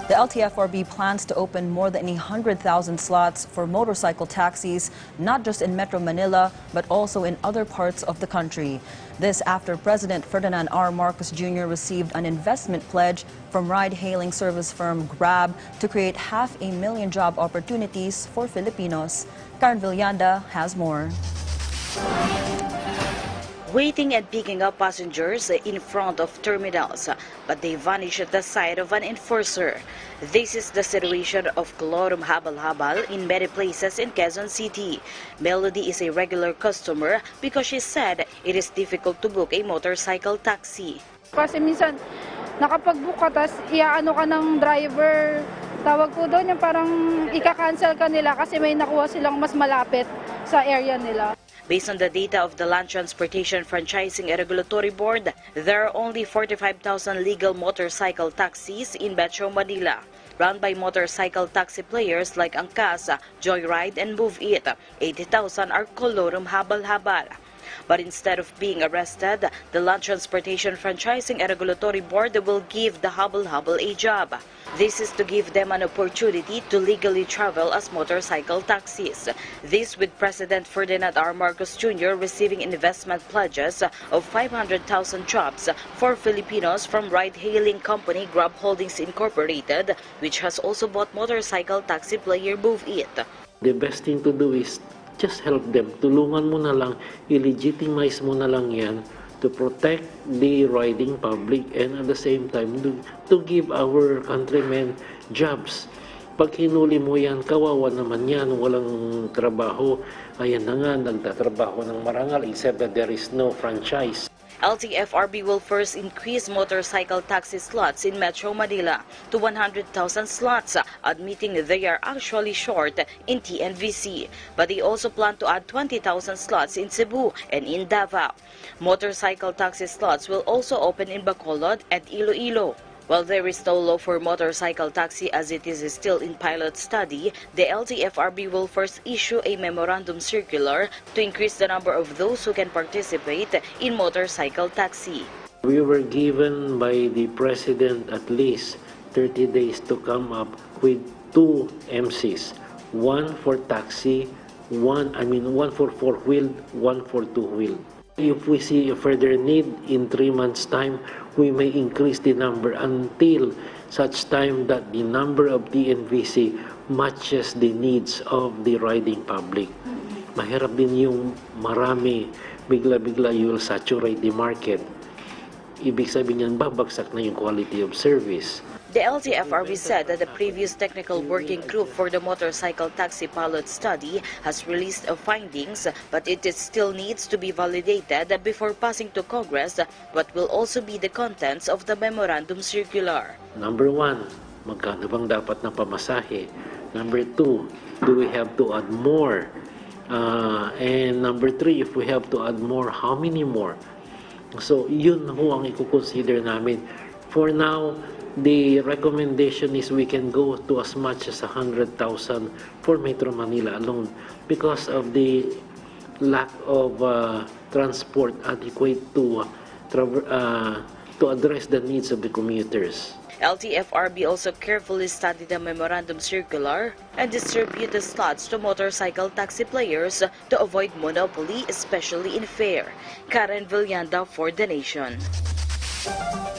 The LTFRB plans to open more than 100,000 slots for motorcycle taxis, not just in Metro Manila, but also in other parts of the country. This after President Ferdinand R. Jr. received an investment pledge from ride-hailing service firm Grab to create 500,000 job opportunities for Filipinos. Karen Villanda has more. Waiting and picking up passengers in front of terminals, but they vanish at the sight of an enforcer. This is the situation of Colorum Habal-Habal in many places in Quezon City. Melody is a regular customer because she said it is difficult to book a motorcycle taxi. Kasi minsan nakapag-book ka, tas iaano ka ng driver, tawag po doon yung parang ika-cancel ka nila kasi may nakuha silang mas malapit sa area nila. Based on the data of the Land Transportation Franchising and Regulatory Board, there are only 45,000 legal motorcycle taxis in Metro Manila, run by motorcycle taxi players like Angkas, Joyride, and Move It. 80,000 are Colorum Habal-Habal. But instead of being arrested, the Land Transportation Franchising and Regulatory Board will give the habal-habal a job. This is to give them an opportunity to legally travel as motorcycle taxis. This with President Ferdinand R. Jr. receiving investment pledges of 500,000 jobs for Filipinos from ride-hailing company Grab Holdings Incorporated, which has also bought motorcycle taxi player Move It. The best thing to do is just help them. Tulungan mo na lang, i-legitimize mo na lang yan to protect the riding public and at the same time to give our countrymen jobs. Pag hinuli mo yan, kawawa naman yan, walang trabaho. Ayan na nga, nagtatrabaho ng marangal except that there is no franchise. LTFRB will first increase motorcycle taxi slots in Metro Manila to 100,000 slots, admitting they are actually short in TNVC. But they also plan to add 20,000 slots in Cebu and in Davao. Motorcycle taxi slots will also open in Bacolod and Iloilo. While there is no law for motorcycle taxi as it is still in pilot study, the LTFRB will first issue a memorandum circular to increase the number of those who can participate in motorcycle taxi. We were given by the President at least 30 days to come up with 2 MCs, one for taxi, one for 4-wheeled, one for 2-wheeled. If we see a further need in 3 months' time, we may increase the number until such time that the number of TNVC matches the needs of the riding public. Mahirap din yung marami, bigla-bigla you will saturate the market. Ibig sabihin yan, babagsak na yung quality of service. The LTFRB said that the previous technical working group for the motorcycle taxi pilot study has released findings, but it still needs to be validated before passing to Congress what will also be the contents of the memorandum circular. Number 1, magkano bang dapat ng pamasahe? Number 2, do we have to add more? And number 3, if we have to add more, how many more? So yun ho ang i-consider namin. For now, the recommendation is we can go to as much as 100,000 for Metro Manila alone because of the lack of transport adequate to address the needs of the commuters. LTFRB also carefully studied the memorandum circular and distribute the slots to motorcycle taxi players to avoid monopoly, especially in fare. Karen Villanda for The Nation.